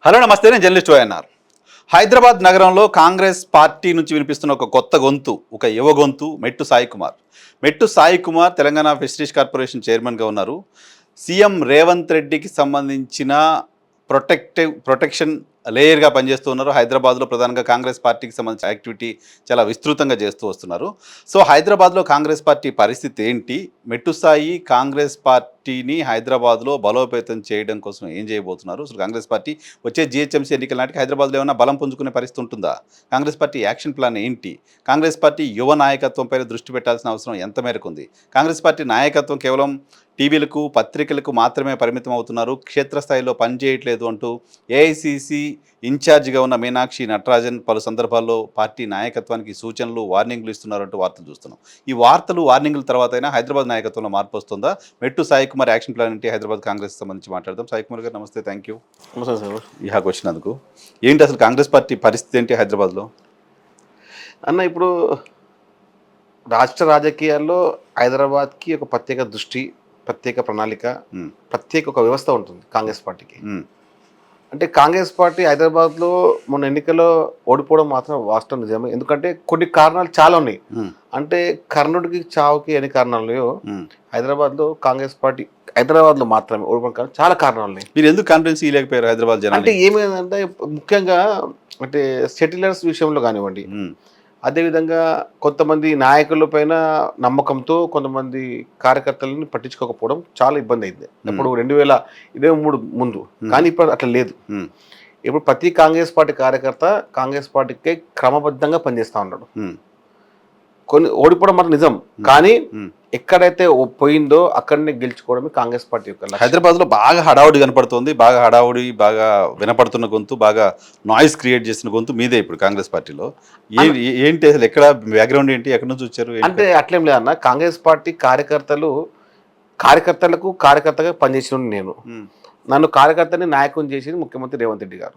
Hello నమస్తే, నేను journalist YNR. Hyderabad నగరంలో కాంగ్రెస్ పార్టీ నుంచి వినిపిస్తున్న ఒక కొత్త గొంతు, ఒక యువ గొంతు మెట్టు సాయి కుమార్. మెట్టు సాయి కుమార్ తెలంగాణ ఫిషరీస్ కార్పొరేషన్ చైర్మన్గా ఉన్నారు. సీఎం రేవంత్ రెడ్డికి సంబంధించిన ప్రొటెక్షన్ లేయర్గా పనిచేస్తూ ఉన్నారు. హైదరాబాద్లో ప్రధానంగా కాంగ్రెస్ పార్టీకి సంబంధించిన యాక్టివిటీ చాలా విస్తృతంగా చేస్తూ వస్తున్నారు. సో హైదరాబాద్లో కాంగ్రెస్ పార్టీ పరిస్థితి ఏంటి, మెట్టు సాయి కాంగ్రెస్ పార్టీని హైదరాబాద్లో బలోపేతం చేయడం కోసం ఏం చేయబోతున్నారు, అసలు కాంగ్రెస్ పార్టీ వచ్చే జిహెచ్ఎంసీ ఎన్నికల నాటికి హైదరాబాద్లో ఏమైనా బలం పుంజుకునే పరిస్థితి ఉంటుందా, కాంగ్రెస్ పార్టీ యాక్షన్ ప్లాన్ ఏంటి, కాంగ్రెస్ పార్టీ యువ నాయకత్వంపై దృష్టి పెట్టాల్సిన అవసరం ఎంత మేరకు ఉంది, కాంగ్రెస్ పార్టీ నాయకత్వం కేవలం టీవీలకు పత్రికలకు మాత్రమే పరిమితం అవుతున్నారు, క్షేత్రస్థాయిలో పనిచేయట్లేదు అంటూ ఏఐసిసి ఇన్ఛార్జిగా ఉన్న మీనాక్షి నటరాజన్ పలు సందర్భాల్లో పార్టీ నాయకత్వానికి సూచనలు వార్నింగ్లు ఇస్తున్నారంటూ వార్తలు చూస్తున్నాం. ఈ వార్తలు వార్నింగ్ల తర్వాత అయినా హైదరాబాద్ నాయకత్వంలో మార్పు వస్తుందా? మెట్టు సాయి కుమార్ యాక్షన్ ప్లాన్ ఏంటి, హైదరాబాద్ కాంగ్రెస్ సంబంధించి మాట్లాడదాం. సాయి కుమార్ గారు నమస్తే, థ్యాంక్ యూ ఇహాకు వచ్చినందుకు. ఏంటి అసలు కాంగ్రెస్ పార్టీ పరిస్థితి ఏంటి హైదరాబాద్లో అన్న? ఇప్పుడు రాష్ట్ర రాజకీయాల్లో హైదరాబాద్కి ఒక ప్రత్యేక దృష్టి, ప్రత్యేక ప్రణాళిక, ప్రత్యేక ఒక వ్యవస్థ ఉంటుంది కాంగ్రెస్ పార్టీకి. అంటే కాంగ్రెస్ పార్టీ హైదరాబాద్లో మొన్న ఎన్నికల్లో ఓడిపోవడం మాత్రం వాస్తవం నిజమే. ఎందుకంటే కొన్ని కారణాలు చాలా ఉన్నాయి. అంటే కర్ణుడికి చావుకి ఎన్ని కారణాలు ఉన్నాయో హైదరాబాద్లో కాంగ్రెస్ పార్టీ హైదరాబాద్లో మాత్రమే ఓడిపోవడం చాలా కారణాలు ఉన్నాయి. మీరు ఎందుకు కాన్ఫిడెన్స్ ఇవ్వలేకపోయారు హైదరాబాద్ జనాలు? అంటే ఏమైందంటే ముఖ్యంగా అంటే సెటిలర్స్ విషయంలో కానివ్వండి, అదేవిధంగా కొంతమంది నాయకుల పైన నమ్మకంతో కొంతమంది కార్యకర్తలను పట్టించుకోకపోవడం చాలా ఇబ్బంది అయింది. ఇప్పుడు 2023 ముందు, కానీ ఇప్పుడు అట్లా లేదు. ఇప్పుడు ప్రతి కాంగ్రెస్ పార్టీ కార్యకర్త కాంగ్రెస్ పార్టీకి క్రమబద్ధంగా పనిచేస్తూ ఉన్నాడు. కొన్ని ఓడిపోవడం మాత్రం నిజం, కానీ ఎక్కడైతే పోయిందో అక్కడనే గెలుచుకోవడమే కాంగ్రెస్ పార్టీ యొక్క. హైదరాబాద్లో బాగా హడావుడి కనపడుతుంది, బాగా హడావుడి, బాగా వినపడుతున్న గొంతు, బాగా నాయిస్ క్రియేట్ చేసిన గొంతు మీదే ఇప్పుడు కాంగ్రెస్ పార్టీలో. ఏంటి అసలు, ఎక్కడ బ్యాక్గ్రౌండ్ ఏంటి, ఎక్కడి నుంచి వచ్చారు? అంటే అట్లేం లేదన్న, కాంగ్రెస్ పార్టీ కార్యకర్తగా పనిచేసిన నేను. నన్ను కార్యకర్తని నాయకుని చేసింది ముఖ్యమంత్రి రేవంత్ రెడ్డి గారు.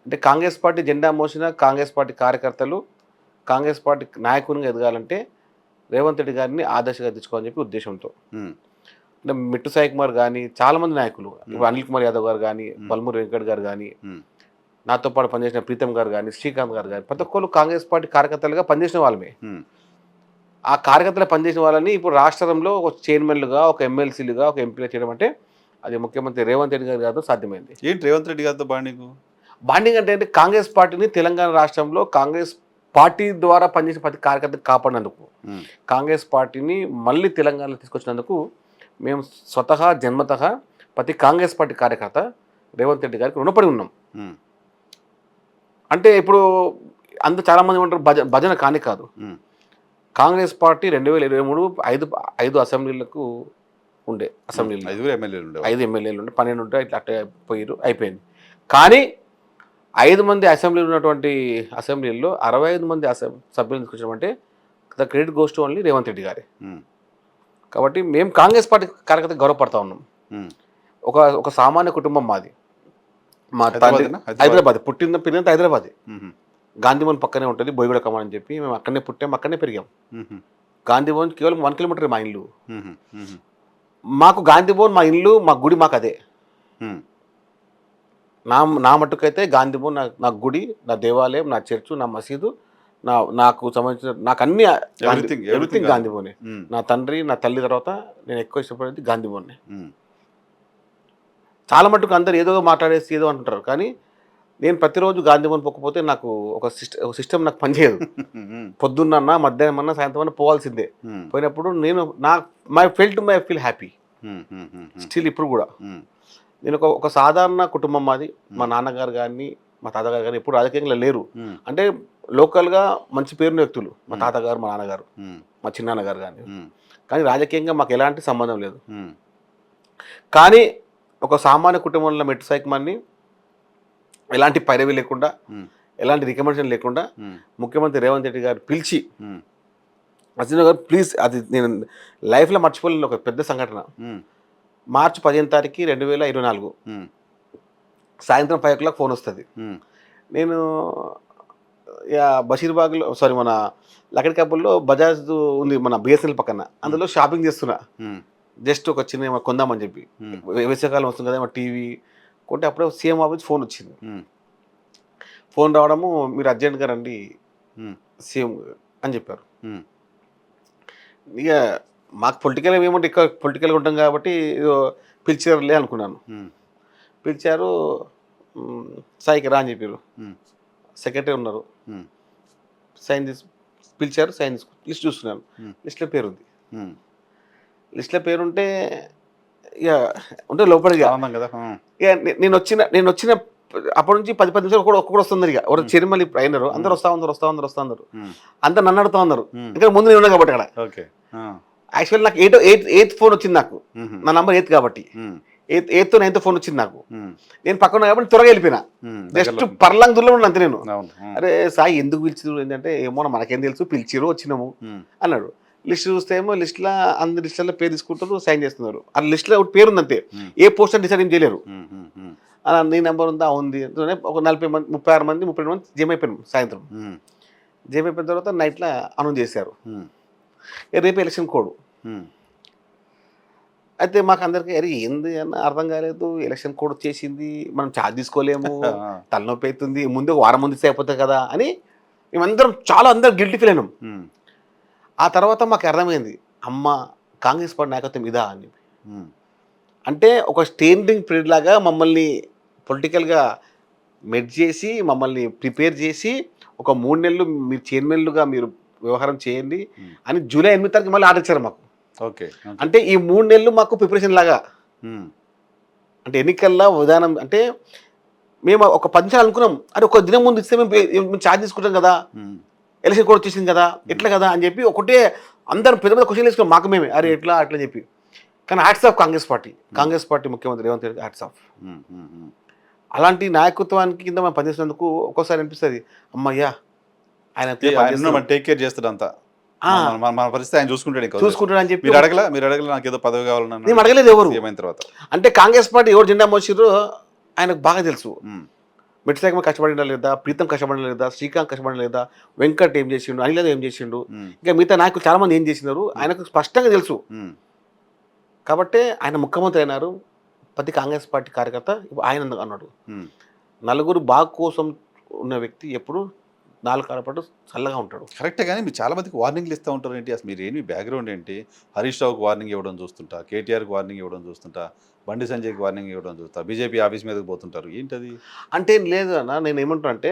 అంటే కాంగ్రెస్ పార్టీ జెండా మోసిన కాంగ్రెస్ పార్టీ కార్యకర్తలు కాంగ్రెస్ పార్టీ నాయకునిగా ఎదగాలంటే రేవంత్ రెడ్డి గారిని ఆదర్శంగా తెచ్చుకోవాలని చెప్పి ఉద్దేశంతో. అంటే మెట్టు సాయి కుమార్ కానీ చాలా మంది నాయకులు, ఇప్పుడు అనిల్ కుమార్ యాదవ్ గారు కానీ, బల్మూరి వెంకట్ గారు కానీ, నాతో పాటు పనిచేసిన ప్రీతం గారు కానీ, శ్రీకాంత్ గారు కానీ, ప్రతి ఒక్కరు కాంగ్రెస్ పార్టీ కార్యకర్తలుగా పనిచేసిన వాళ్ళమే. ఆ కార్యకర్తలు పనిచేసిన వాళ్ళని ఇప్పుడు రాష్ట్రంలో ఒక చైర్మన్లుగా, ఒక ఎమ్మెల్సీలుగా, ఒక ఎంపీగా చేయడం అంటే అది ముఖ్యమంత్రి రేవంత్ రెడ్డి గారితో సాధ్యమైంది. ఏంటి రేవంత్ రెడ్డి గారితో బాండింగ్ అంటే కాంగ్రెస్ పార్టీని తెలంగాణ రాష్ట్రంలో కాంగ్రెస్ పార్టీ ద్వారా పనిచేసిన ప్రతి కార్యకర్తకు కాపాడినందుకు, కాంగ్రెస్ పార్టీని మళ్ళీ తెలంగాణలో తీసుకొచ్చినందుకు మేము స్వతహా జన్మతః ప్రతి కాంగ్రెస్ పార్టీ కార్యకర్త రేవంత్ రెడ్డి గారికి రుణపడి ఉన్నాం. అంటే ఇప్పుడు అంత చాలామంది ఉంటారు భజన కానీ కాదు. కాంగ్రెస్ పార్టీ 2023 ఐదు అసెంబ్లీలకు ఉండే, అసెంబ్లీలు 5 ఎమ్మెల్యేలు ఉండే, 12 ఉంటే ఇట్లా అట్లా పోయారు, అయిపోయింది. కానీ 5 మంది అసెంబ్లీలు ఉన్నటువంటి అసెంబ్లీల్లో 65 మంది సభ్యులను తీసుకొచ్చామంటే the credit goes to only Revanth Reddy గారే. కాబట్టి మేము కాంగ్రెస్ పార్టీ కార్యకర్త గౌరవపడతా ఉన్నాం. ఒక సామాన్య కుటుంబం మాది. మా తండ్రి హైదరాబాద్, పెరిగినంత హైదరాబాద్, గాంధీభవన్ పక్కనే ఉంటుంది, బోయిగూడ కమాన్ అని చెప్పి మేము అక్కడనే పుట్టాం, అక్కడనే పెరిగాం. గాంధీభవన్ కేవలం 1 కిలోమీటర్ మా ఇల్లు. మాకు గాంధీభవన్ మా ఇల్లు, మా గుడి మాకు అదే. నా మట్టుకైతే గాంధీభవన్ నా గుడి, నా దేవాలయం, నా చర్చు, నా మసీదు, నాకు సంబంధించిన నాకు అన్ని ఎవ్రీథింగ్ గాంధీభవనే. నా తండ్రి నా తల్లి తర్వాత నేను ఎక్కువ ఇష్టపడేది గాంధీభవన్నే. చాలా మట్టుకు అందరు ఏదో మాట్లాడేసి ఏదో అంటుంటారు, కానీ నేను ప్రతిరోజు గాంధీభవన్ పోకపోతే నాకు ఒక సిస్టమ్ నాకు పనిచేయదు. పొద్దున్న మధ్యాహ్నం అన్నా సాయంత్రం అన్నా పోవాల్సిందే. పోయినప్పుడు నేను మై ఫీల్ హ్యాపీ స్టిల్ ఇప్పుడు కూడా. నేను ఒక సాధారణ కుటుంబం మాది. మా నాన్నగారు కానీ మా తాతగారు కానీ ఎప్పుడు రాజకీయంగా లేరు. అంటే లోకల్గా మంచి పేరున్న వ్యక్తులు మా తాతగారు, మా నాన్నగారు, మా చిన్నాన్నగారు కానీ రాజకీయంగా మాకు ఎలాంటి సంబంధం లేదు. కానీ ఒక సామాన్య కుటుంబంలో మెట్టు సాయి కుమార్ని ఎలాంటి పైరవి లేకుండా, ఎలాంటి రికమెండేషన్ లేకుండా ముఖ్యమంత్రి రేవంత్ రెడ్డి గారు పిలిచి, అర్జున్ గారు ప్లీజ్, అది నేను లైఫ్లో మర్చిపోలేని ఒక పెద్ద సంఘటన. మార్చి 15 తారీఖు 2024 సాయంత్రం 5 o'clock ఫోన్ వస్తుంది. నేను బషీర్బాగ్లో మన లక్కడికాపుల్లో బజాజ్ ఉంది, మన బిఎస్ఎన్ఎల్ పక్కన, అందులో షాపింగ్ చేస్తున్నా. జస్ట్ ఒక చిన్న కొందామని చెప్పి, వేసవికాలం వస్తుంది కదా, టీవీ కొంటే అప్పుడే సీఎం ఆఫీస్ ఫోన్ వచ్చింది. ఉమ్, ఫోన్ రావడము, మీరు అర్జెంట్గా రండి ఉమ్, సీఎం అని చెప్పారు. ఉమ్, ఇక మాకు పొలిటికల్ ఏమంటే ఇక్కడ పొలిటికల్గా ఉంటాం కాబట్టి ఏదో పిలిచారులే అనుకున్నాను. ఉమ్, పిలిచారు, సాయికి రా అని చెప్పారు. ఉమ్, సెక్రటరీ ఉన్నారు, ఉమ్, సైన్ తీసు పిలిచారు, సైన్ తీసుకు లిస్ట్ చూస్తున్నాను. లిస్ట్లో పేరుంది. ఉమ్. లిస్ట్లో పేరుంటే ఇక ఉంటే లోపలిగా ఆనందం కదా. ఇక నేను వచ్చిన అప్పటి నుంచి 10 నిమిషాలు కూడా ఒక్కొక్కరు వస్తున్నారు. ఇక ఒక చైర్మన్ ఇప్పుడు అయినారు, అందరు వస్తా ఉన్నారు. అందరు నన్ను అడుగుతా ఉన్నారు, ఇంకా ముందు నేను ఉన్నా కాబట్టి అక్కడ. ఓకే. యాక్చువల్లీ నాకు ఎయిత్ ఫోన్ వచ్చింది నాకు, నా నంబర్ 8 కాబట్టి 8th 9th ఫోన్ వచ్చింది నాకు. నేను పక్కన కాబట్టి త్వరగా వెళ్ళిపోయినా, జస్ట్ పర్లంగ్ దూరంలో ఉన్నా అంతే నేను. అరే సాయి ఎందుకు పిలిచిరు ఏంటంటే, ఏమో మనకేం తెలుసు, పిలిచిరు వచ్చినాము అన్నాడు. లిస్ట్ చూస్తే ఏమో లిస్ట్లో అందరి లిస్టుల్లో పేరు తీసుకుంటారు, సైన్ చేస్తున్నారు. ఆ లిస్ట్లో ఒకటి పేరు ఉంది అంతే, ఏ పోస్ట్ అని డిసైడ్ ఏం చేయలేరు. నీ నెంబర్ ఉందా? ఉంది. ఒక 40 మంది 36 మంది 32 మంది జమ అయిపోయారు. సాయంత్రం జమ అయిపోయిన తర్వాత నైట్లో అనౌన్స్ చేశారు, రేపు ఎలక్షన్ కోడ్. అయితే మాకు అందరికీ అరే ఏంది అన్న అర్థం కాలేదు, ఎలక్షన్ కోడ్ వచ్చేసింది, మనం ఛార్జ్ తీసుకోలేము, తలనొప్పి అవుతుంది, ముందు ఒక వారం ముందు ఇస్తే అయిపోతుంది కదా అని మేమందరం అందరం గిల్టీ ఫీల్ అయినాం. ఆ తర్వాత మాకు అర్థమైంది, అమ్మ కాంగ్రెస్ పార్టీ నాయకత్వం ఇదా అని. అంటే ఒక స్టేండింగ్ పీరియడ్ లాగా మమ్మల్ని పొలిటికల్గా మెడ్ చేసి, మమ్మల్ని ప్రిపేర్ చేసి, ఒక 3 నెలలు మీరు చైర్మన్లుగా మీరు వ్యవహారం చేయండి అని జూలై 8 తారీఖు మళ్ళీ ఆర్డర్ ఇచ్చారు మాకు. ఓకే. అంటే ఈ 3 నెలలు మాకు ప్రిపరేషన్ లాగా. అంటే ఎన్నికల్లో విధానం అంటే మేము ఒక 10 నిమిషాలు అనుకున్నాం, అరే ఒక దినం ముందు ఇస్తే మేము ఛార్జ్ తీసుకుంటాం కదా, ఎలక్షన్ కూడా వచ్చేసింది కదా, ఎట్లా కదా అని చెప్పి ఒకటే అందరం పెద్ద పెద్ద క్వశ్చన్ వేసుకున్నాం మాకు మేమే, అరే ఎట్లా అట్లా చెప్పి. కానీ హ్యాట్స్ ఆఫ్ కాంగ్రెస్ పార్టీ ముఖ్యమంత్రి రేవంత్ రెడ్డి, హ్యాట్స్ ఆఫ్. అలాంటి నాయకత్వానికి కింద మనం పనిచేసినందుకు ఒక్కోసారి అనిపిస్తుంది, అమ్మయ్యా ఆయన టేక్ కేర్ చేస్తాడు అంతా, మన పరిస్థితి ఆయన చూసుకుంటాడు అని చెప్పి. మీరు అడగల నాకు ఏదో పదవి కావాలన్నా నేను అడగలేదు ఎవరు. తర్వాత అంటే కాంగ్రెస్ పార్టీ ఎవరు జెండా మోసిర్రో ఆయనకు బాగా తెలుసు. మెట్టిసాగమ కష్టపడినా లేదా, ప్రీతం కష్టపడినా లేదా, శ్రీకాంత్ కష్టపడినా లేదా, వెంకట్ ఏం చేసిండు, అనిల్ ఏం చేసిండు, ఇంకా మిగతా నాయకులు చాలా మంది ఏం చేసినారు ఆయనకు స్పష్టంగా తెలుసు. కాబట్టి ఆయన ముఖ్యమంత్రి అయినారు. ప్రతి కాంగ్రెస్ పార్టీ కార్యకర్త ఆయన అన్నాడు, నలుగురు బాగు కోసం ఉన్న వ్యక్తి ఎప్పుడు 4 కాళ్ళ పాటు చల్లగా ఉంటాడు. కరెక్టే. కానీ మీరు చాలా మందికి వార్నింగ్లు ఇస్తూ ఉంటారు ఏంటి, అసలు మీరు ఏంటి బ్యాక్గ్రౌండ్ ఏంటి? హరీష్ రావుకి వార్నింగ్ ఇవ్వడం చూస్తుంటా, కేటీఆర్కి వార్నింగ్ ఇవ్వడం చూస్తుంటా, బండి సంజయ్కి వార్నింగ్ ఇవ్వడం చూస్తా, బీజేపీ ఆఫీస్ మీదకి పోతుంటారు, ఏంటది? అంటే లేదు అన్న, నేను ఏమంటున్నా అంటే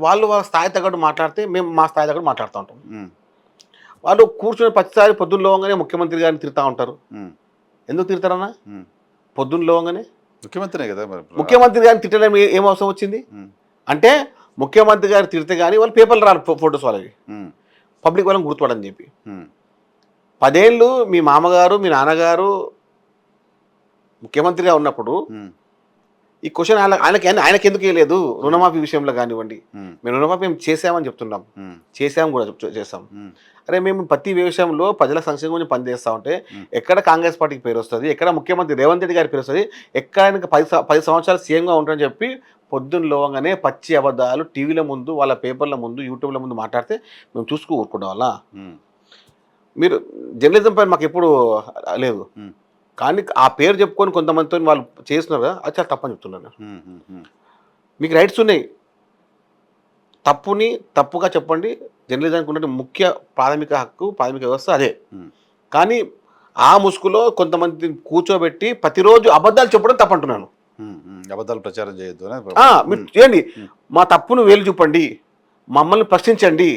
వాళ్ళ స్థాయి తగ్గట్టు మాట్లాడితే మేము మా స్థాయి తగ్గట్టు మాట్లాడుతూ ఉంటాం. వాళ్ళు కూర్చొని ప్రతిసారి పొద్దున్న లేవగానే ముఖ్యమంత్రి గారిని తిరుగుతూ ఉంటారు. ఎందుకు తిడతారన్నా? పొద్దున్న లేవగానే ముఖ్యమంత్రినే కదా, ముఖ్యమంత్రి గారిని తిట్టడం ఏం అవసరం వచ్చింది? అంటే ముఖ్యమంత్రి గారు తిడితే కానీ వాళ్ళు పేపర్లు రాలి ఫొటోస్ వాళ్ళవి, పబ్లిక్ వాళ్ళని గుర్తుపడని చెప్పి. 10 ఏళ్ళు మీ మామగారు మీ నాన్నగారు ముఖ్యమంత్రిగా ఉన్నప్పుడు ఈ క్వశ్చన్ ఆయనకి ఎందుకు వేయలేదు? రుణమాఫీ విషయంలో కానివ్వండి, మేము రుణమాఫీ మేము చేసామని చెప్తున్నాం, చేసాము కూడా చేస్తాం. అరే మేము ప్రతి విషయంలో ప్రజల సంక్షేమం గురించి పనిచేస్తూ ఉంటే ఎక్కడ కాంగ్రెస్ పార్టీకి పేరు వస్తుంది, ఎక్కడ ముఖ్యమంత్రి రేవంత్ రెడ్డి గారి పేరు వస్తుంది, ఎక్కడ ఆయనకు 10 సంవత్సరాలు సీఎంగా ఉంటారని చెప్పి పొద్దున్న లోగానే పచ్చి అబద్ధాలు టీవీల ముందు, వాళ్ళ పేపర్ల ముందు, యూట్యూబ్ల ముందు మాట్లాడితే మేము చూసుకు ఊరుకుంటాం వల్ల. మీరు జర్నలిజం పైన మాకు ఎప్పుడు లేదు, కానీ ఆ పేరు చెప్పుకొని కొంతమందితో వాళ్ళు చేస్తున్నారు కదా, అది చాలా తప్పని చెప్తున్నాను. మీకు రైట్స్ ఉన్నాయి, తప్పుని తప్పుగా చెప్పండి. జర్నలిజానికి ఉన్నట్టు ముఖ్య ప్రాథమిక హక్కు, ప్రాథమిక వ్యవస్థ అదే. కానీ ఆ ముసుగులో కొంతమంది కూర్చోబెట్టి ప్రతిరోజు అబద్ధాలు చెప్పడం తప్పంటున్నాను. అబద్ధాలు ప్రచారం చేయొద్దు. మీరు చేయండి, మా తప్పును వేలు చూపండి, మమ్మల్ని ప్రశ్నించండి,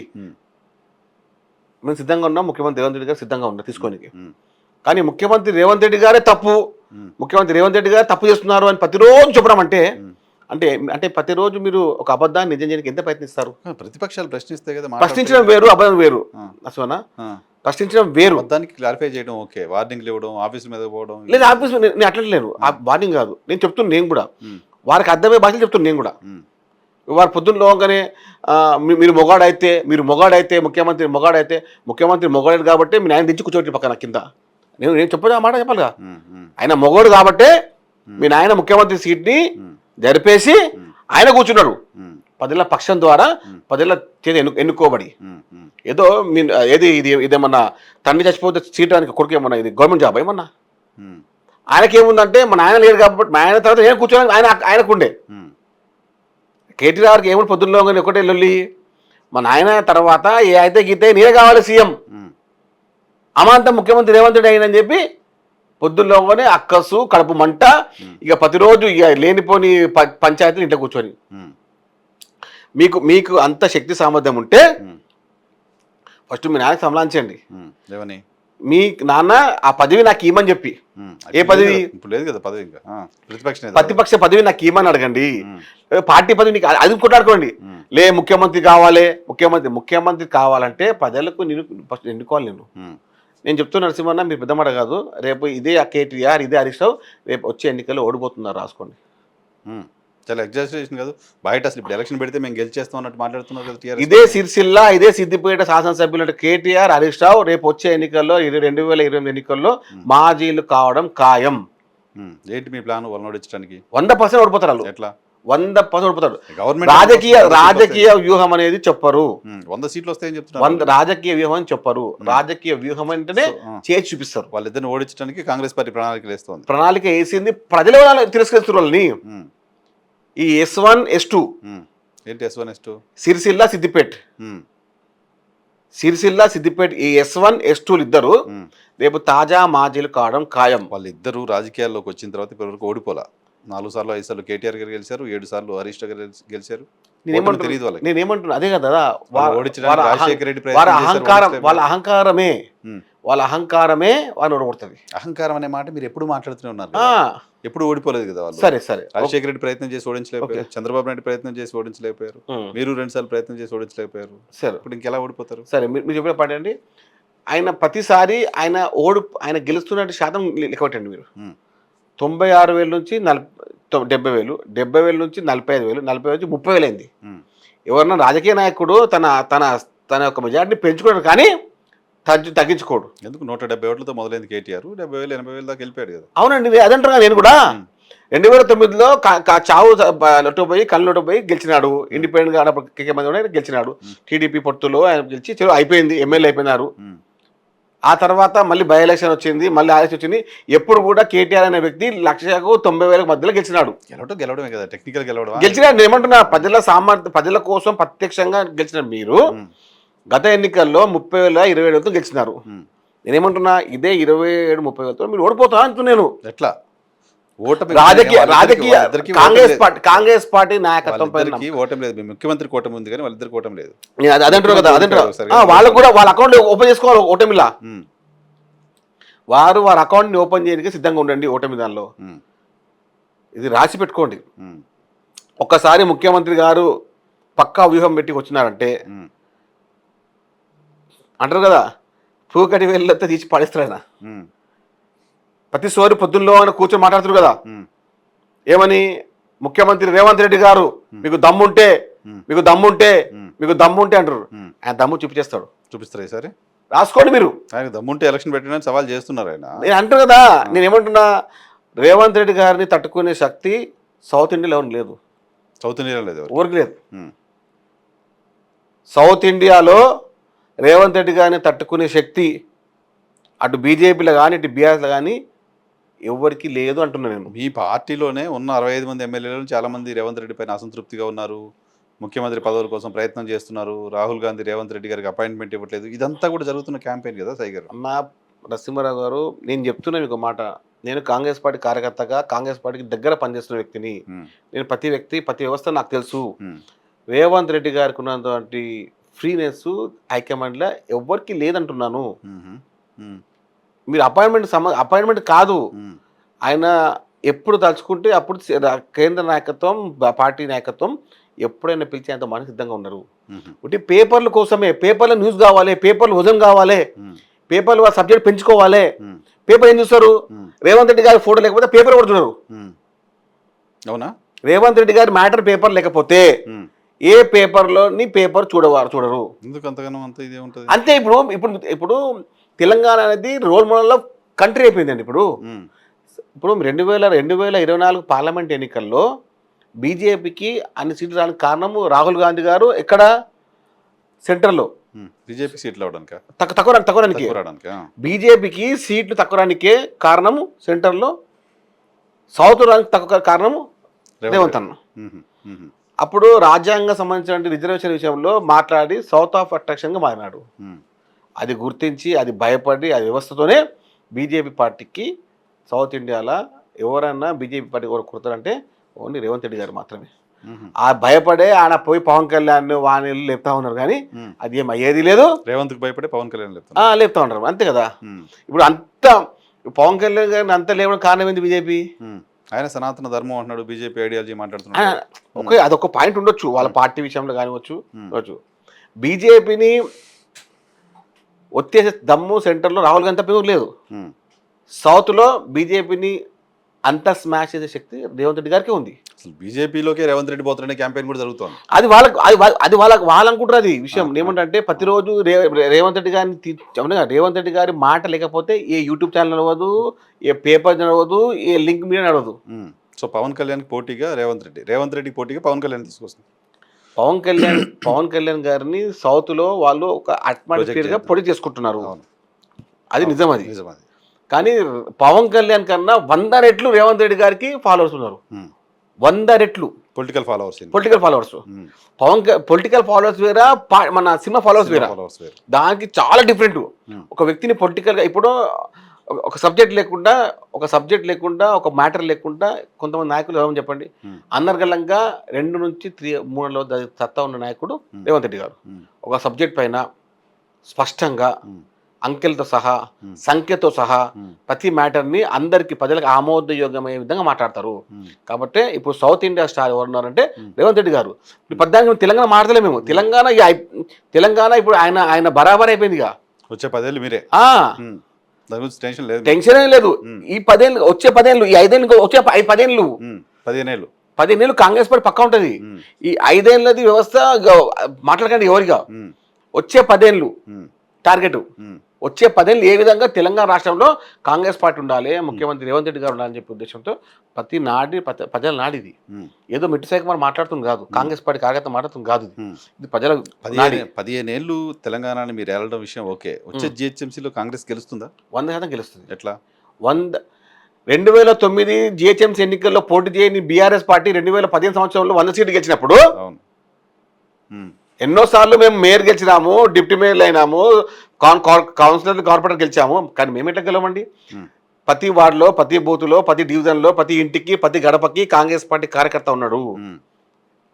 మేము సిద్ధంగా ఉన్నాం, ముఖ్యమంత్రి రేవంత్ రెడ్డి గారు సిద్ధంగా ఉన్నారు తీసుకోనికి. కానీ ముఖ్యమంత్రి రేవంత్ రెడ్డి గారే తప్పు, ముఖ్యమంత్రి రేవంత్ రెడ్డి గారు తప్పు చేస్తున్నారు అని ప్రతిరోజు చెప్పడం అంటే అంటే ప్రతిరోజు మీరు ఒక అబద్ధాన్ని నిజం చేయడానికి ఎంత ప్రయత్నిస్తారు? ప్రతిపక్షాలు ప్రశ్నిస్తే కదా, ప్రశ్నించడం వేరు, అబద్ధం వేరు. అసలు ప్రశ్నించడం వేరు, దానికి క్లారిఫై చేయడం ఓకే, వార్నింగ్లు ఇవ్వడం, ఆఫీస్ మీద పోవడం లేదు. ఆఫీస్ నేను అట్లట్లేను, వార్నింగ్ కాదు నేను చెప్తున్నాను, నేను కూడా వారికి అర్థమయ్యే భాషలు చెప్తున్నాను. నేను కూడా వారు పొద్దున్న లోగానే మీరు మొగాడైతే ముఖ్యమంత్రి మొగాడు కాబట్టి మీ నాయన దించి కూర్చోటి పక్కన కింద. నేను చెప్పదు ఆ మాట చెప్పాలిగా, ఆయన మొగాడు కాబట్టే మీ నాయన ముఖ్యమంత్రి సీట్ని జరిపేసి ఆయన కూర్చున్నాడు, ప్రజల పక్షం ద్వారా ప్రజల చేతి ఎన్నుకోబడి. ఏదో ఇదేమన్నా తండ్రి చచ్చిపోతే సీట్ కొడుకు ఏమన్నా ఇది గవర్నమెంట్ జాబ్ ఏమన్నా? ఆయనకేముందంటే మా నాయన లేడు కాబట్టి మా ఆయన తర్వాత నేను కూర్చోడానికి ఆయనకుండే. కేటీఆర్కి ఏముంది పొద్దున్నలో ఒకటే లొల్లి, మా నాయన తర్వాత ఏ అయితే గీతే నేనే కావాలి సీఎం, అమాంతం ముఖ్యమంత్రి రేవంత్ రెడ్డి అయిందని చెప్పి పొద్దున్నలోనే అక్కసు కడుపు మంట, ఇక ప్రతిరోజు ఇక లేనిపోని పంచాయతీలు ఇంట్లో కూర్చొని. మీకు మీకు అంత శక్తి సామర్థ్యం ఉంటే ఫస్ట్ మీ నాన్నకి సంలాంచండి. మీ నాన్న ఆ పదవి నాకు ఇవ్వమని చెప్పి, ఏ పదవి లేదు కదా పదవి, ఇంకా ప్రతిపక్ష పదవి నాకు ఇవ్వమని అడగండి. పార్టీ పదవి నీకు అది కొట్లాడుకోండి. లే ముఖ్యమంత్రి కావాలి, ముఖ్యమంత్రి కావాలంటే ప్రజలకు నేను ఫస్ట్ ఎన్నుకోవాలి. నేను చెప్తున్నా నరసింహన్న, మీరు పెద్ద మాట కాదు, రేపు ఇదే కేటీఆర్ ఇదే హరీష్ రావు రేపు వచ్చే ఎన్నికల్లో ఓడిపోతున్నారు, రాసుకోండి. చాలా ఎగ్జాజరేషన్ కాదు, బయట అసలు ఇప్పుడు ఎలక్షన్ పెడితే మేము గెలిచేస్తాం అన్నట్టు మాట్లాడుతున్నారు కదా. ఇదే సిరిసిల్ల ఇదే సిద్దిపేట శాసనసభ్యులు కేటీఆర్ హరీష్ రావు రేపు వచ్చే ఎన్నికల్లో 2028 ఎన్నికల్లో మాజీలు కావడం ఖాయం. ఏంటి మీ ప్లాన్ వాళ్ళని ఓడించడానికి? 100% ఓడిపోతారు వాళ్ళు. ఎట్లా 100% ఓడిపోతారు. గవర్నమెంట్ రాజకీయ వ్యూహం అనేది చెప్పరు. 100 సీట్లు వస్తాయని చెప్తున్నారు. రాజకీయ వ్యూహం అని చెప్పరు. రాజకీయ వ్యూహం అంటేనే చేసి చూపిస్తారు. వాళ్ళిద్దరిని ఓడించడానికి కాంగ్రెస్ పార్టీ ప్రణాళికలు వేస్తుంది. ప్రణాళిక వేసింది, ప్రజల తిరస్కరిస్తున్న వాళ్ళని. ఈ S1 S2 ఏంటి S1 S2? సిరిసిల్ల సిద్దిపేట, సిరిసిల్ల సిద్దిపేట ఈ S1 S2 ఇద్దరు రేపు తాజా మాజీలు కావడం ఖాయం. వాళ్ళిద్దరూ రాజకీయాల్లోకి వచ్చిన తర్వాత ఇప్పటివరకు ఓడిపోలా. 4 సార్లు 5 సార్లు కేటీఆర్ గారు గెలిచారు, 7 సార్లు హరీష్ గారు గెలిచారు. నేనేమంటున్నా అదే కదా, రాజశేఖర రెడ్డి వాళ్ళ అహంకారమే వాళ్ళని ఓడగొడుతుంది. అహంకారం అనే మాట మీరు ఎప్పుడు మాట్లాడుతూనే ఉన్నారు, ఎప్పుడు ఓడిపోలేదు కదా వాళ్ళు. సరే రాజశేఖర రెడ్డి ప్రయత్నం చేసి ఓడించలేకపోయారు, చంద్రబాబు నాయుడు ప్రయత్నం చేసి ఓడించలేకపోయారు, మీరు 2 సార్లు ప్రయత్నం చేసి ఓడించలేకపోయారు. సరే ఇప్పుడు ఇంకెలా ఓడిపోతారు? సరే మీరు చెప్పిన పాటండి. ఆయన ప్రతిసారి ఆయన గెలుస్తున్న శాతం లెక్కపెట్టండి మీరు. 96,000 నుంచి 70,000, 70,000 నుంచి 45,000, 40,000 నుంచి 30,000 అయింది. ఎవరన్నా రాజకీయ నాయకుడు తన తన తన యొక్క మెజార్టీని పెంచుకోవడం కానీ తగ్గించుకోడు. ఎందుకు 170 ఓట్లతో మొదలైంది కేటీఆర్, 70,000 80,000 దాకా వెళ్ళిపోయాడు కదా. అవునండి, అదంటారా నేను కూడా. 2009లో చావు లొట్టు పోయి కళ్ళు పోయి గెలిచినాడు, ఇండిపెండెంట్ గా కేకే మంది గెలిచినాడు. టీడీపీ పొత్తులో ఆయన గెలిచి చలో అయిపోయింది, ఎమ్మెల్యే అయిపోయినారు. ఆ తర్వాత మళ్ళీ బై ఎలక్షన్ వచ్చింది, మళ్ళీ ఆలస్యం వచ్చింది. ఎప్పుడు కూడా కేటీఆర్ అనే వ్యక్తి 1,90,000 మధ్యలో గెలిచినాడు. గెలవడమే కదా, టెక్నికల్ గెలవడం. గెలిచినాడు. నేను ఏమంటున్నా, ప్రజల కోసం ప్రత్యక్షంగా గెలిచిన మీరు గత ఎన్నికల్లో 30,000 27,000తో గెలిచినారు. నేనేమంటున్నా, ఇదే 27-30,000తో మీరు ఓడిపోతా అంటున్నాను. ఎట్లా రాజకీయ కాంగ్రెస్ పార్టీ నాయకత్వం ఓటమి లేదు, ముఖ్యమంత్రి కూటమి ఉంది కానీ వాళ్ళిద్దరికి ఓటమి లేదు. అదంటారు కదా, వాళ్ళకు కూడా వాళ్ళ అకౌంట్ ఓపెన్ చేసుకోవాలి. ఓటమిలా వారి అకౌంట్ ని ఓపెన్ చేయడానికి సిద్ధంగా ఉండండి. ఓటమి దానిలో ఇది రాసి పెట్టుకోండి. ఒక్కసారి ముఖ్యమంత్రి గారు పక్కా వ్యూహం పెట్టి వచ్చినారంటే అంటారు కదా, పూకటి వెళ్ళతో తీసి పడేస్తారు ఆయన. ప్రతి సోరి పొద్దుల్లో ఆయన కూర్చొని మాట్లాడుతారు కదా, ఏమని, ముఖ్యమంత్రి రేవంత్ రెడ్డి గారు మీకు దమ్ముంటే అంటారు. ఆయన దమ్ము చూపిస్తారు సరే, రాసుకోండి మీరు. ఆయన దమ్ముంటే ఎలక్షన్ పెట్టడానికి సవాల్ చేస్తున్నారు ఆయన. నేను అంటారు కదా, నేను ఏమంటున్నా, రేవంత్ రెడ్డి గారిని తట్టుకునే శక్తి సౌత్ ఇండియాలో ఎవరికి లేదు. ఎవరికి లేదు. సౌత్ ఇండియాలో రేవంత్ రెడ్డి గారిని తట్టుకునే శక్తి అటు బీజేపీలో కానీ ఇటు బీఆర్ఎస్లో కానీ ఎవరికి లేదు అంటున్నా నేను. మీ పార్టీలోనే ఉన్న 65 మంది ఎమ్మెల్యేలు చాలా మంది రేవంత్ రెడ్డి పైన అసంతృప్తిగా ఉన్నారు, ముఖ్యమంత్రి పదవుల కోసం ప్రయత్నం చేస్తున్నారు. రాహుల్ గాంధీ రేవంత్ రెడ్డి గారికి అపాయింట్మెంట్ ఇవ్వట్లేదు. ఇదంతా కూడా జరుగుతున్న క్యాంపెయిన్ కదా సాయి గారు. అమ్మా నరసింహారావు గారు, నేను చెప్తున్నా మీకు మాట, నేను కాంగ్రెస్ పార్టీ కార్యకర్తగా కాంగ్రెస్ పార్టీకి దగ్గర పనిచేస్తున్న వ్యక్తిని. నేను ప్రతి వ్యవస్థ నాకు తెలుసు. రేవంత్ రెడ్డి గారికి ఉన్నటువంటి ఫ్రీనెస్ హైకమాండ్లో ఎవరికి లేదంటున్నాను. మీరు అపాయింట్మెంట్ కాదు, ఆయన ఎప్పుడు తలుచుకుంటే అప్పుడు కేంద్ర నాయకత్వం పార్టీ నాయకత్వం ఎప్పుడైనా పిలిచేంత మన సిద్ధంగా ఉన్నారు. ఒకటి పేపర్ల కోసమే, పేపర్ల న్యూస్ కావాలి, పేపర్లు వజన్ కావాలి, పేపర్లు సబ్జెక్ట్ పెంచుకోవాలి. పేపర్ ఏం చూస్తారు, రేవంత్ రెడ్డి గారి ఫోటో లేకపోతే పేపర్ కొడుతున్నారు. అవునా, రేవంత్ రెడ్డి గారి మ్యాటర్ పేపర్ లేకపోతే ఏ పేపర్లోని పేపర్ చూడరు. అంతే. ఇప్పుడు తెలంగాణ అనేది రోల్ మోడల్ ఆఫ్ కంట్రీ అయిపోయిందండి. ఇప్పుడు 2024 పార్లమెంట్ ఎన్నికల్లో బీజేపీకి అన్ని సీట్లు రావడానికి కారణము రాహుల్ గాంధీ గారు ఎక్కడ సెంటర్లో బీజేపీ సీట్లు తక్కువడానికి బీజేపీకి సీట్లు తక్కువడానికే కారణము సెంటర్లో సౌత్ రానికి తక్కువ కారణం రేవంత్ అన్న. మ్మ్. మ్మ్. అప్పుడు రాజ్యాంగం సంబంధించిన రిజర్వేషన్ విషయంలో మాట్లాడి సౌత్ ఆఫ్ అట్రాక్షన్గా మారినాడు. మ్మ్. అది గుర్తించి అది భయపడి అది వ్యవస్థతోనే బీజేపీ పార్టీకి సౌత్ ఇండియాలో ఎవరన్నా బీజేపీ పార్టీ కూడా కుడతారంటే ఓన్లీ రేవంత్ రెడ్డి గారు మాత్రమే. మ్మ్. ఆ భయపడే ఆయన పోయి పవన్ కళ్యాణ్ వాణిలు లేపుతా ఉన్నారు కానీ మ్మ్. అది ఏం అయ్యేది లేదు. రేవంత్కి భయపడే పవన్ కళ్యాణ్ చెప్తాను. లేపుతా ఉన్నారు అంతే కదా. మ్మ్. ఇప్పుడు అంత పవన్ కళ్యాణ్ గారిని అంత లేవడం కారణం ఏంది బీజేపీ? మ్మ్. ఆయన సనాతన ధర్మం అంటున్నాడు, బీజేపీ ఐడియాలజీ మాట్లాడుతున్నాడు. ఓకే, అదొక పాయింట్ ఉండొచ్చు వాళ్ళ పార్టీ విషయంలో కానివచ్చు. బీజేపీని ఒత్తేసే దమ్ము సెంటర్లో రాహుల్ గాంధీ తప్ప లేదు. మ్మ్. సౌత్లో బీజేపీని అంత స్మాష్ చేసే శక్తి రేవంత్ రెడ్డి గారికి ఉంది. అసలు బీజేపీలోకే రేవంత్ రెడ్డి పోతారనే క్యాంపెయిన్ కూడా జరుగుతోంది. అది వాళ్ళకి వాళ్ళనుకుంటారు. అది విషయం ఏమంటే ప్రతిరోజు రేవంత్ రెడ్డి గారిని రేవంత్ రెడ్డి గారి మాట లేకపోతే ఏ యూట్యూబ్ ఛానల్ నడవదు, ఏ పేపర్ నడవదు, ఏ లింక్ మీద నడవదు. సో పవన్ కళ్యాణ్కి పోటీగా రేవంత్ రెడ్డికి పోటీగా పవన్ కళ్యాణ్ తీసుకొస్తుంది. పవన్ కళ్యాణ్ గారిని సౌత్లో వాళ్ళు ఒక అట్మాస్ఫియర్గా పొడి చేసుకుంటున్నారు. అది నిజం. అది నిజం. అది కానీ పవన్ కళ్యాణ్ కన్నా 100 రెట్లు రేవంత్ రెడ్డి గారికి ఫాలోవర్స్ ఉన్నారు. 100 రెట్లు పొలిటికల్ ఫాలోవర్స్. పొలిటికల్ ఫాలోవర్స్ వేరా, మన సినిమా ఫాలోవర్స్ వేరా. దానికి చాలా డిఫరెంట్. ఒక వ్యక్తిని పొలిటికల్గా ఇప్పుడు ఒక సబ్జెక్ట్ లేకుండా ఒక మ్యాటర్ లేకుండా కొంతమంది నాయకులు ఎవరని చెప్పండి, అనర్గళంగా 2 నుంచి 3 సత్తా ఉన్న నాయకుడు రేవంత్ రెడ్డి గారు. ఒక సబ్జెక్ట్ పైన స్పష్టంగా అంకెలతో సహా సంఖ్యతో సహా ప్రతి మ్యాటర్ని అందరికి ప్రజలకు ఆమోదయోగ్యమయ్యే విధంగా మాట్లాడతారు. కాబట్టి ఇప్పుడు సౌత్ ఇండియా స్టార్ ఎవరున్నారంటే రేవంత్ రెడ్డి గారు. ఇప్పుడు తెలంగాణ మాట్లాడలే మేము. తెలంగాణ ఇప్పుడు ఆయన బరాబర్ అయిపోయిందిగా. వచ్చే 10 ఏళ్ళు మీరే, టెన్షన్ ఏం లేదు. ఈ 10 ఏళ్ళు వచ్చే 10 ఏళ్ళు, ఈ 5 ఏళ్ళు వచ్చే 15 ఏళ్ళు కాంగ్రెస్ పార్టీ పక్కా ఉంటుంది. ఈ 5 ఏళ్ళది వ్యవస్థ మాట్లాడకండి ఎవరిగా. వచ్చే 10 ఏళ్ళు టార్గెట్. వచ్చే 10 ఏళ్ళు ఏ విధంగా తెలంగాణ రాష్ట్రంలో కాంగ్రెస్ పార్టీ ఉండాలి, ముఖ్యమంత్రి రేవంత్ రెడ్డి గారు ఉండాలని చెప్పే ఉద్దేశంతో ప్రజల నాడిది. ఏదో మిట్టి సైకుమార్ మాట్లాడుతుంది కాదు, కాంగ్రెస్ పార్టీ కార్యకర్త మాట్లాడుతుంది కాదు. ఇది ప్రజల 15 ఏళ్ళు తెలంగాణని మీరు వెళ్ళడం విషయం ఓకే. వచ్చే జిహెచ్ఎంసీలో కాంగ్రెస్ గెలుస్తుందా? 100% గెలుస్తుంది. ఎట్లా? 2009 జిహెచ్ఎంసీ ఎన్నికల్లో పోటీ చేయని బీఆర్ఎస్ పార్టీ 2015 సంవత్సరంలో 100 సీట్లు గెలిచినప్పుడు ఎన్నోసార్లు మేము మేయర్ గెలిచినాము, డిప్యూటీ మేయర్లు అయినాము, కౌన్సిలర్ కార్పొరేటర్ గెలిచాము. కానీ మేము ఎట్లా గెలవండి? ప్రతి వార్డులో, ప్రతి బూత్లో, ప్రతి డివిజన్లో, ప్రతి ఇంటికి, ప్రతి గడపకి కాంగ్రెస్ పార్టీ కార్యకర్త ఉన్నాడు.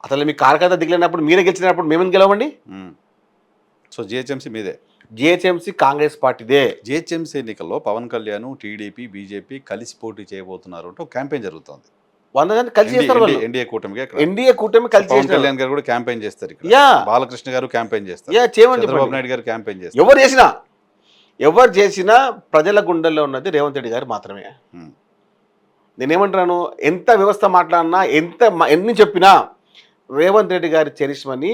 అసలు మీ కార్యకర్త దిగలేనప్పుడు, మీరే గెలిచినప్పుడు మేమేం గెలవండి? సో జిహెచ్ఎంసీ మీదే. జిహెచ్ఎంసీ కాంగ్రెస్ పార్టీదే. జిహెచ్ఎంసీ ఎన్నికల్లో పవన్ కళ్యాణ్, టీడీపీ, బీజేపీ కలిసి పోటీ చేయబోతున్నారు అంటే ఒక క్యాంపెయిన్ జరుగుతుంది. 100% కలిసి చేస్తారు. ఎన్డీఏ కూటమి కలిసి పవన్ కళ్యాణ్ గారు కూడా క్యాంపెయిన్ చేస్తారు. బాలకృష్ణ గారు క్యాంపెయిన్ చేస్తారు. చంద్రబాబు నాయుడు గారు క్యాంపెయిన్ చేస్తారు. ఎవరు చేసినా ప్రజల గుండెల్లో ఉన్నది రేవంత్ రెడ్డి గారు మాత్రమే. నేనేమంటున్నాను, ఎంత వ్యవస్థ మాట్లాడినా, ఎన్ని చెప్పినా రేవంత్ రెడ్డి గారి చరిష్మని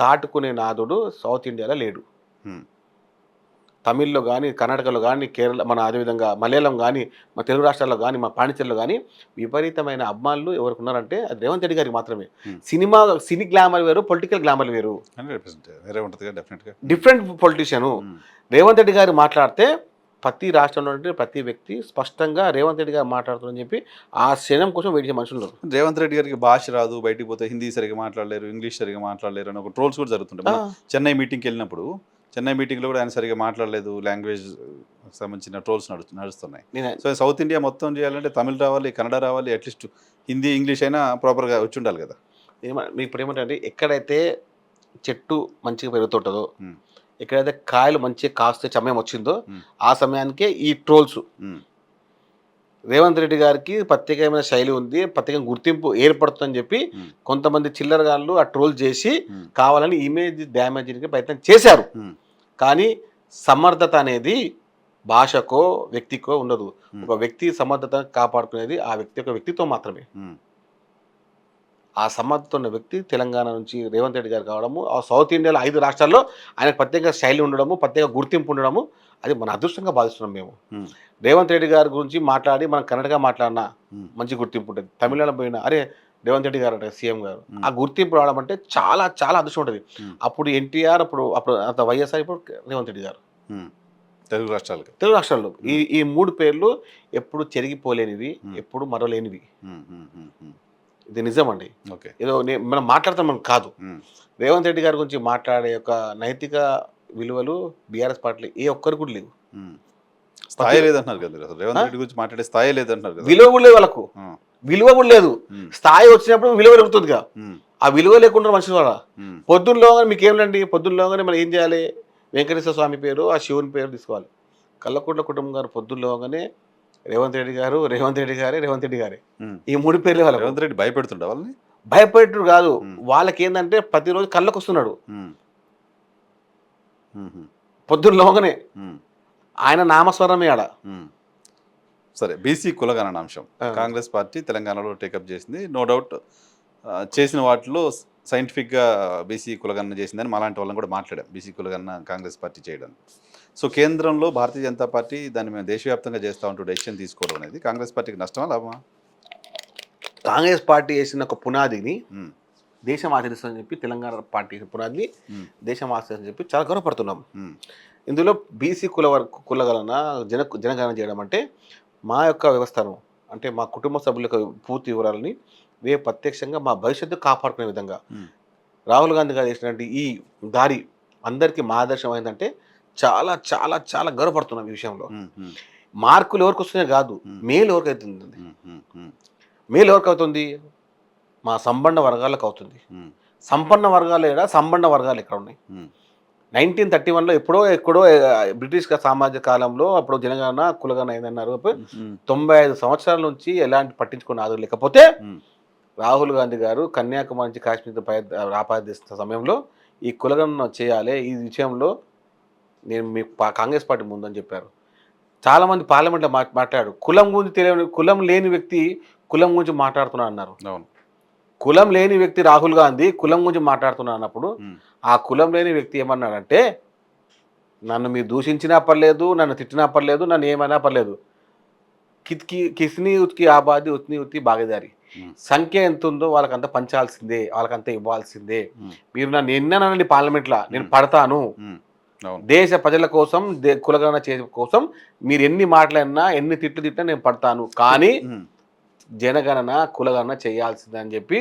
దాటుకునే నాదుడు సౌత్ ఇండియాలో లేడు. తమిళ్లో కానీ, కర్ణాటకలో కానీ, కేరళ, మన అదేవిధంగా మలయాళం కానీ, మా తెలుగు రాష్ట్రాల్లో కానీ, మా పాండిచేరిలో కానీ విపరీతమైన అభిమానులు ఎవరికి ఉన్నారంటే అది రేవంత్ రెడ్డి గారికి మాత్రమే. సినీ గ్లామర్ వేరు, పొలిటికల్ గ్లామర్ వేరు. Different politician. రేవంత్ రెడ్డి గారు మాట్లాడితే ప్రతి రాష్ట్రంలో ఉంటే ప్రతి వ్యక్తి స్పష్టంగా రేవంత్ రెడ్డి గారు మాట్లాడుతుందని చెప్పి ఆ క్షణం కోసం వెయిట్ చేసే మనుషులు ఉన్నారు. రేవంత్ రెడ్డి గారికి భాష రాదు, బయటికి పోతే హిందీ సరిగా మాట్లాడలేరు, ఇంగ్లీష్ సరిగా మాట్లాడలేరు అని ఒక ట్రోల్స్ కూడా జరుగుతుంటాయి. చెన్నై మీటింగ్కి వెళ్ళినప్పుడు చెన్నై మీటింగ్లో కూడా ఆయన సరిగా మాట్లాడలేదు, లాంగ్వేజ్ సంబంధించిన ట్రోల్స్ నడుస్తున్నాయి. సో సౌత్ ఇండియా మొత్తం చేయాలంటే తమిళ్ రావాలి, కన్నడ రావాలి, అట్లీస్ట్ హిందీ, ఇంగ్లీష్ అయినా ప్రాపర్గా వచ్చి ఉండాలి కదా. ఇప్పుడు ఏమంటే ఎక్కడైతే చెట్టు మంచిగా పెరుగుతుంటుందో, ఎక్కడైతే కాయలు మంచిగా కాస్తే సమయం వచ్చిందో ఆ సమయానికే ఈ ట్రోల్స్. రేవంత్ రెడ్డి గారికి ప్రత్యేకమైన శైలి ఉంది, ప్రత్యేకంగా గుర్తింపు ఏర్పడుతుందని చెప్పి కొంతమంది చిల్లరగాళ్ళు ఆ ట్రోల్ చేసి కావాలని ఇమేజ్ డ్యామేజ్ ప్రయత్నం చేశారు. కానీ సమర్థత అనేది భాషకో వ్యక్తికో ఉండదు. ఒక వ్యక్తి సమర్థత కాపాడుకునేది ఆ వ్యక్తి యొక్క వ్యక్తిత్వం మాత్రమే. ఆ సమర్థత ఉన్న వ్యక్తి తెలంగాణ నుంచి రేవంత్ రెడ్డి గారు కావడము, ఆ సౌత్ ఇండియాలో 5 రాష్ట్రాల్లో ఆయనకు ప్రత్యేక శైలి ఉండడము, ప్రత్యేక గుర్తింపు ఉండడము, అది మన అదృష్టంగా భావిస్తున్నాం మేము. రేవంత్ రెడ్డి గారి గురించి మాట్లాడి మనం కన్నడగా మాట్లాడినా మంచి గుర్తింపు ఉంటుంది. తమిళనాడు పోయినా అరే రేవంత్ రెడ్డి గారు అంటే సీఎం గారు, ఆ గుర్తింపు రావడం అంటే చాలా చాలా అదృష్టం ఉంటుంది. అప్పుడు ఎన్టీఆర్, అప్పుడు అంత వైఎస్ఆర్, ఇప్పుడు రేవంత్ రెడ్డి గారు. తెలుగు రాష్ట్రాలకి. తెలుగు రాష్ట్రాల్లో ఈ 3 పేర్లు ఎప్పుడు చెరిగిపోలేనివి, ఎప్పుడు మరవలేనివి. ఇది నిజం అండి. ఓకే. ఏదో మనం మాట్లాడతాం మనం కాదు. రేవంత్ రెడ్డి గారి గురించి మాట్లాడే యొక్క నైతిక విలువలు బీఆర్ఎస్ పార్టీలో ఏ ఒక్కరు కూడా లేవు. స్థాయి లేదంటున్నారు కదా మీరు. అసలు రేవంత్ రెడ్డి గురించి మాట్లాడే స్థాయి లేదంటున్నారు కదా. విలువ కూడా లేదు వాళ్ళకు. విలువ కూడా లేదు. స్థాయి వచ్చినప్పుడు విలువ పెరుగుతుందిగా. ఆ విలువ లేకుండా మనుషులు వాళ్ళ పొద్దున్నలోగానే మీకు ఏమిటండి, పొద్దున్నలోగానే మనం ఏం చేయాలి? వెంకటేశ్వర స్వామి పేరు, ఆ శివుని పేరు తీసుకోవాలి. కల్లకుంట్ల కుటుంబం గారు పొద్దున్నలోగానే రేవంత్ రెడ్డి గారు, రేవంత్ రెడ్డి గారే, రేవంత్ రెడ్డి గారే, ఈ 3 పేర్లే వాళ్ళకి. రేవంత్ రెడ్డి భయపెడుతుండ వాళ్ళని. భయపెట్టుడు కాదు, వాళ్ళకి ఏంటంటే ప్రతిరోజు కళ్ళకు వస్తున్నాడు పొద్దున్నలోగానే. ఆయన నామస్వరమే ఆడ. సరే, బీసీ కులగణన అంశం కాంగ్రెస్ పార్టీ తెలంగాణలో టేకప్ చేసింది. నో డౌట్ చేసిన వాటిలో సైంటిఫిక్గా బీసీ కులగణన చేసిందని మాలాంటి వాళ్ళని కూడా మాట్లాడాం. బీసీ కులగణన కాంగ్రెస్ పార్టీ చేయడం. సో కేంద్రంలో భారతీయ జనతా పార్టీ దాన్ని మేము దేశవ్యాప్తంగా చేస్తూ ఉంటూ డెసిషన్ తీసుకోవడం అనేది కాంగ్రెస్ పార్టీకి నష్టమా లాభమా? కాంగ్రెస్ పార్టీ వేసిన ఒక పునాదిని దేశం ఆచరిస్తుందని చెప్పి, తెలంగాణ పార్టీ పునాదిని దేశం ఆచరిస్తుందని చెప్పి చాలా గౌరవపడుతున్నాం. ఇందులో బీసీ కులగణన జనగణన చేయడం అంటే మా యొక్క వ్యవస్థను, అంటే మా కుటుంబ సభ్యుల యొక్క పూర్తి వివరాలని రేపు ప్రత్యక్షంగా మా భవిష్యత్తు కాపాడుకునే విధంగా రాహుల్ గాంధీ గారు చేసినటువంటి ఈ దారి అందరికీ మార్గదర్శనం అయిందంటే చాలా చాలా చాలా గౌరవపడుతున్నాం ఈ విషయంలో. మార్కులు ఎవరికి వస్తున్నాయి కాదు, మేలు ఎవరికి అవుతుంది. మేలు ఎవరికి అవుతుంది? మా సంపన్న వర్గాలకు అవుతుంది. సంపన్న వర్గాలు ఎక్కడ, సంపన్న వర్గాలు ఎక్కడ ఉన్నాయి? 1931లో ఎక్కడో బ్రిటిష్ సామాజిక కాలంలో అప్పుడు జనగణన కులగణన అయిందన్నారు. 95 సంవత్సరాల నుంచి ఎలాంటి పట్టించుకున్న ఆధారం లేకపోతే రాహుల్ గాంధీ గారు కన్యాకుమారి నుంచి కాశ్మీర్ ఆపాదిస్తున్న సమయంలో ఈ కులగణన చేయాలి, ఈ విషయంలో నేను మీ కాంగ్రెస్ పార్టీ ముందని చెప్పారు. చాలామంది పార్లమెంట్లో మాట్లాడు, కులం గురించి తెలియని, కులం లేని వ్యక్తి కులం గురించి మాట్లాడుతున్నా అన్నారు. కులం లేని వ్యక్తి రాహుల్ గాంధీ కులం గురించి మాట్లాడుతున్నా అన్నప్పుడు ఆ కులం లేని వ్యక్తి ఏమన్నాడంటే, నన్ను మీరు దూషించినా పర్లేదు, నన్ను తిట్టినా పర్లేదు, నన్ను ఏమైనా పర్లేదు, కిస్ని ఉత్కి ఆబాది ఉత్ని ఉత్తి భాగీదారి, సంఖ్య ఎంత ఉందో వాళ్ళకంతా పంచాల్సిందే, వాళ్ళకంతా ఇవ్వాల్సిందే. మీరు నన్ను ఎన్ననండి పార్లమెంట్లో, నేను పడతాను. దేశ ప్రజల కోసం, కులగణన చేసే కోసం మీరు ఎన్ని మాట్లాడినా, ఎన్ని తిట్లు తిట్టినా నేను పడతాను, కానీ జనగణన కులగణన చేయాల్సిందని చెప్పి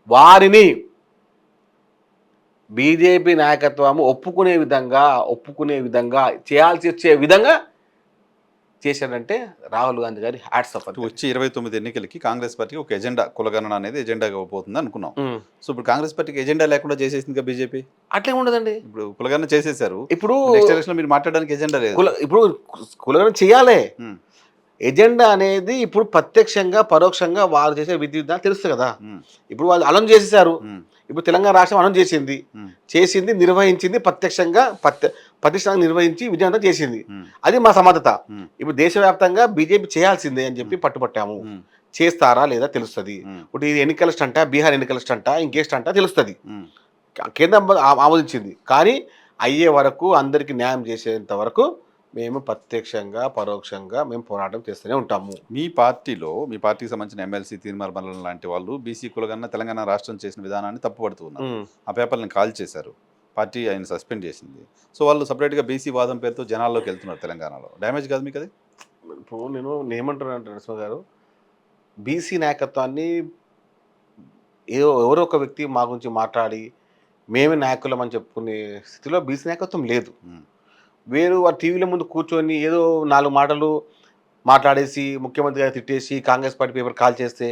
వారిని బీజేపీ నాయకత్వం ఒప్పుకునే విధంగా చేయాల్సి వచ్చే విధంగా చేశాడంటే రాహుల్ గాంధీ గారి హ్యాట్స్ ఆఫ్. వచ్చి 29 ఎన్నికలకి కాంగ్రెస్ పార్టీకి ఒక ఎజెండా, కులగణన అనేది ఎజెండాగా పోతుంది అనుకున్నాం. సో ఇప్పుడు కాంగ్రెస్ పార్టీకి ఎజెండా లేకుండా చేసేసింది బీజేపీ. అట్లే ఉండదండి. ఇప్పుడు కులగణన చేసేసారు, ఇప్పుడు నెక్స్ట్ ఎలక్షన్ మీరు మాట్లాడడానికి ఎజెండా లేదు. ఇప్పుడు కులగణన చేయాలి. ఎజెండా అనేది ఇప్పుడు ప్రత్యక్షంగా పరోక్షంగా వారు చేసే విధి విధానం తెలుస్తుంది కదా. ఇప్పుడు వాళ్ళు అనౌన్స్ చేసేసారు. ఇప్పుడు తెలంగాణ రాష్ట్రం అనౌన్స్ చేసింది, నిర్వహించింది, ప్రత్యక్షంగా ప్రతిష్టంగా నిర్వహించి విజయవంతం చేసింది. అది మా సమర్థత. ఇప్పుడు దేశవ్యాప్తంగా బీజేపీ చేయాల్సిందే అని చెప్పి పట్టుబట్టాము. చేస్తారా లేదా తెలుస్తుంది. ఇప్పుడు ఇది ఎన్నికల స్టంటా, బీహార్ ఎన్నికల స్టంటా, ఇంకే స్టంటా తెలుస్తుంది. కేంద్రం ఆమోదించింది, కానీ అయ్యే వరకు, అందరికీ న్యాయం చేసేంత వరకు మేము ప్రత్యక్షంగా పరోక్షంగా మేము పోరాటం చేస్తూనే ఉంటాము. మీ పార్టీకి సంబంధించిన ఎమ్మెల్సీ తీర్మార్ మల్లన్ లాంటి వాళ్ళు బీసీ కులగణన తెలంగాణ రాష్ట్రం చేసిన విధానాన్ని తప్పుపడుతూ ఉన్నారు. ఆ పేపర్లను కాల్ చేశారు, పార్టీ ఆయన సస్పెండ్ చేసింది. సో వాళ్ళు సపరేట్గా బీసీ వాదం పేరుతో జనాల్లోకి వెళ్తున్నారు తెలంగాణలో. డ్యామేజ్ కాదు మీకు అది? ఇప్పుడు నేను ఏమంటున్నాను నరసింహ గారు, బీసీ నాయకత్వాన్ని ఎవరో ఒక వ్యక్తి మా గురించి మాట్లాడి మేమే నాయకులం అని చెప్పుకునే స్థితిలో బీసీ నాయకత్వం లేదు. వేరు ఆ టీవీల ముందు కూర్చొని ఏదో 4 మాటలు మాట్లాడేసి ముఖ్యమంత్రి గారు తిట్టేసి కాంగ్రెస్ పార్టీ పేపర్ కాల్ చేస్తే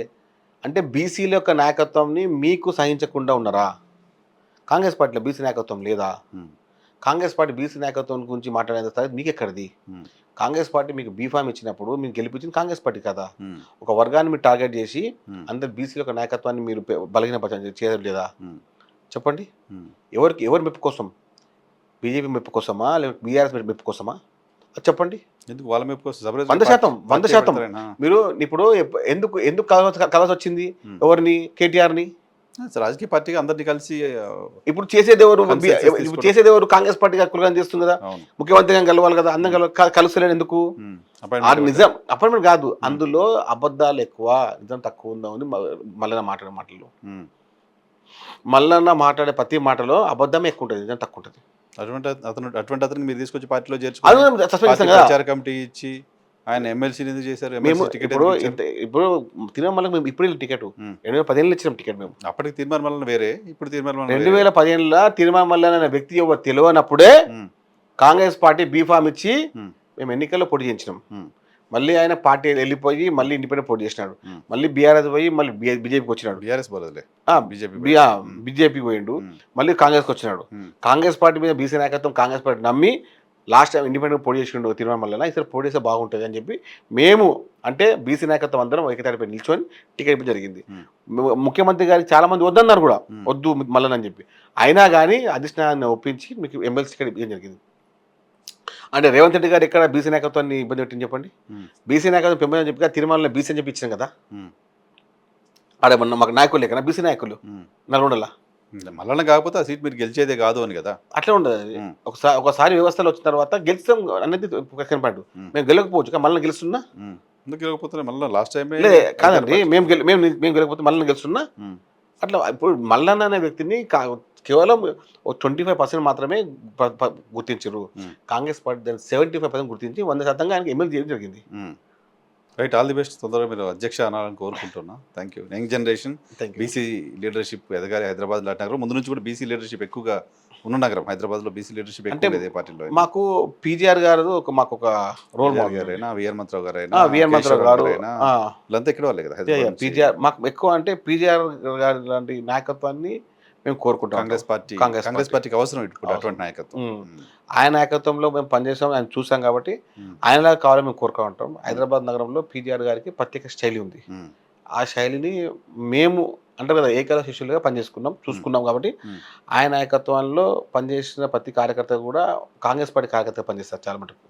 అంటే బీసీల యొక్క నాయకత్వాన్ని మీకు సహించకుండా ఉన్నారా? కాంగ్రెస్ పార్టీలో బీసీ నాయకత్వం లేదా? కాంగ్రెస్ పార్టీ బీసీ నాయకత్వం గురించి మాట్లాడేంత స్థాయి మీకు ఎక్కడిది? కాంగ్రెస్ పార్టీ మీకు బీఫామ్ ఇచ్చినప్పుడు మీకు గెలిపించింది కాంగ్రెస్ పార్టీ కదా. ఒక వర్గాన్ని మీరు టార్గెట్ చేసి అందరు బీసీల యొక్క నాయకత్వాన్ని మీరు బలహీనపరచడం చేయలేదా? చెప్పండి. ఎవరి మెప్పు కోసం? బీజేపీ మెప్పు కోసమా, లేకపోతే బీఆర్ఎస్ మెప్పు కోసమా? చెప్పండి. ఎందుకు వాళ్ళ మెప్పు కోసం? 100% మీరు ఇప్పుడు ఎందుకు కలసి వచ్చింది? ఎవరిని? కేటీఆర్ని. రాజకీయ పార్టీగా అందరినీ కలిసి ఇప్పుడు చేసేది ఎవరు? కాంగ్రెస్ పార్టీ కులగణన చేస్తుంది కదా, ముఖ్యమంత్రి గారు కలవాలి కదా, అందరం కలుస్తలేడు ఎందుకు? నిజం అపాయింట్మెంట్ కాదు, అందులో అబద్ధాలు ఎక్కువ, నిజం తక్కువ ఉందని మల్లన్న మాట్లాడే మాటలు. మల్లన్న మాట్లాడే ప్రతి మాటలో అబద్ధమే ఎక్కువ ఉంటుంది, నిజం తక్కువ ఉంటుంది. అటువంటి అతనికి మీరు తీసుకొచ్చి పార్టీలో అది చేర్చుకుని సస్పెండ్ పార్టీ చేస్తాం కదా ప్రచార కమిటీ ఇచ్చి ఆయన ఎమ్మెల్సీని ఎందుకు చేశారు? మేము. ఎమ్మెల్సీ టికెట్ ఇప్పుడు ఎందుకు ఇచ్చారు? ఇప్పుడు తిరుమల మేము ఇప్పుడు టికెట్ ఉమ్. 2010 ఇచ్చినాం టికెట్ మేము. అప్పటికి తీర్మానం వేరే, ఇప్పుడు తీర్మానం 2015లో తిరుమల అనే వ్యక్తి ఎవరు తెలియనప్పుడే కాంగ్రెస్ పార్టీ బీఫామ్ ఇచ్చి మేము ఎన్నికల్లో పోటీ చేయించినాం. మళ్ళీ ఆయన పార్టీ వెళ్ళిపోయి మళ్ళీ ఇండిపెండెంట్ పోటీ చేసినాడు. మళ్ళీ బీఆర్ఎస్ పోయి మళ్ళీ బీజేపీకి వచ్చినాడు. బీఆర్ఎస్ పోలేదులే, బీజేపీ బీజేపీకి పోయిండు. మళ్ళీ కాంగ్రెస్కి వచ్చినాడు. కాంగ్రెస్ పార్టీ మీద బీసీ నాయకత్వం కాంగ్రెస్ పార్టీ నమ్మి లాస్ట్ టైం ఇండిపెండెంట్ పోటీ చేసిండు తిరుమల. ఈసారి పోటీ చేస్తే బాగుంటుంది అని చెప్పి మేము అంటే బీసీ నాయకత్వం అందరం ఏకతాటిపై నిల్చొని టికెట్ ఇవ్వడం జరిగింది. ముఖ్యమంత్రి గారికి చాలా మంది వద్దన్నారు కూడా, వద్దు మళ్ళీ అని చెప్పి. అయినా కానీ అధిష్టానాన్ని ఒప్పించి మీకు ఎమ్మెల్సీ టికెట్ ఇవ్వడం జరిగింది. అంటే రేవంత్ రెడ్డి గారు ఎక్కడ బీసీ నాయకత్వాన్ని ఇబ్బంది పెట్టింది చెప్పండి? బీసీ నాయకత్వం పెంపని చెప్పి తిరుమలలో బీసీ అని చెప్పి ఇచ్చాం కదా. ఆడే మాకు నాయకులు లేకనా బీసీ నాయకులు నల్గొండలా? మళ్ళీ కాకపోతే ఆ సీట్ మీరు గెలిచేదే కాదు అని కదా. అట్లా ఉండదు అది. ఒకసారి వ్యవస్థలో వచ్చిన తర్వాత గెలిచాం అనేది కనపడ్డు. మేము గెలకపోవచ్చు కానీ మళ్ళీ గెలుస్తున్నా ఎందుకు గెలకపోతే మళ్ళీ లాస్ట్ టైం లే కాదండి. మేము గెలకపోతే మళ్ళీ గెలుస్తున్నా అట్లా. ఇప్పుడు మల్లన్న అనే వ్యక్తిని కేవలం 25% మాత్రమే గుర్తించారు. కాంగ్రెస్ పార్టీ దాన్ని 75% గుర్తించి 100% ఆయనకి ఎమ్మెల్యే చేయడం జరిగింది. Right, all the best. తొందరగా మీరు అధ్యక్ష అనాలని కోరుకుంటున్నా. Thank you. Young generation BC leadership ఎదగాలి హైదరాబాద్ లాంటి నగరం. ముందు నుంచి కూడా బీసీ లీడర్షిప్ ఎక్కువగా ఉన్న నగరం హైదరాబాద్లో. బీసీ లీడర్షిప్ ఎక్కువ లేదు ఏ పార్టీలో. మాకు పీజీఆర్ గారు మాకు ఒక రోల్ మోడల్ గారైనా, విఆర్ మంత్రావు గారైనా, వీళ్ళంతా ఇక్కడ వాళ్ళే కదా హైదరాబాద్. పీజీఆర్ మాకు ఎక్కువ అంటే పీజీఆర్ గారి లాంటి నాయకత్వాన్ని మేము కోరుకుంటాం. కాంగ్రెస్ పార్టీకి అవసరం ఇప్పుడు అటువంటి నాయకత్వం. ఆయన నాయకత్వంలో మేము పనిచేసాం, ఆయన చూసాం కాబట్టి ఆయనలాగా కావాలని మేము కోరుకుంటాం. హైదరాబాద్ నగరంలో పీజీఆర్ గారికి ప్రత్యేక శైలి ఉంది. ఆ శైలిని మేము అంటే కదా ఏకల శిష్యులుగా చూసుకున్నాం కాబట్టి ఆయన నాయకత్వంలో పనిచేసిన ప్రతి కార్యకర్త కూడా కాంగ్రెస్ పార్టీ కార్యకర్తగా పనిచేస్తారు చాలా మటుకు.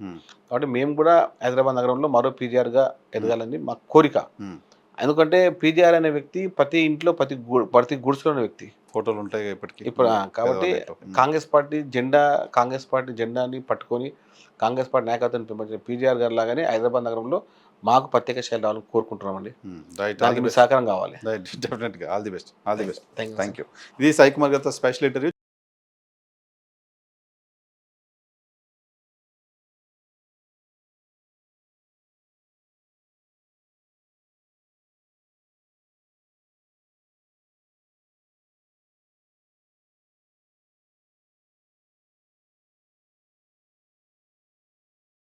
కాబట్టి మేము కూడా హైదరాబాద్ నగరంలో మరో పీజీఆర్గా ఎదగాలని మా కోరిక. ఎందుకంటే పీజీఆర్ అనే వ్యక్తి ప్రతి ఇంట్లో ప్రతి గుడిసెలో ఉన్న వ్యక్తి. ఫోటోలు ఉంటాయి ఇప్పటికీ ఇప్పుడు. కాబట్టి కాంగ్రెస్ పార్టీ జెండాని పట్టుకొని కాంగ్రెస్ పార్టీ నాయకత్వాన్ని పెంపొందించిన పీజీఆర్ గారు లాగానే హైదరాబాద్ నగరంలో మాకు ప్రత్యేక శైలి రావాలని కోరుకుంటున్నామండి. దానికి మీ సహకారం కావాలి. డెఫినెట్గా. All the best. Thank you. ఇది సాయి కుమార్ గారితో స్పెషల్ ఇంటర్వ్యూ.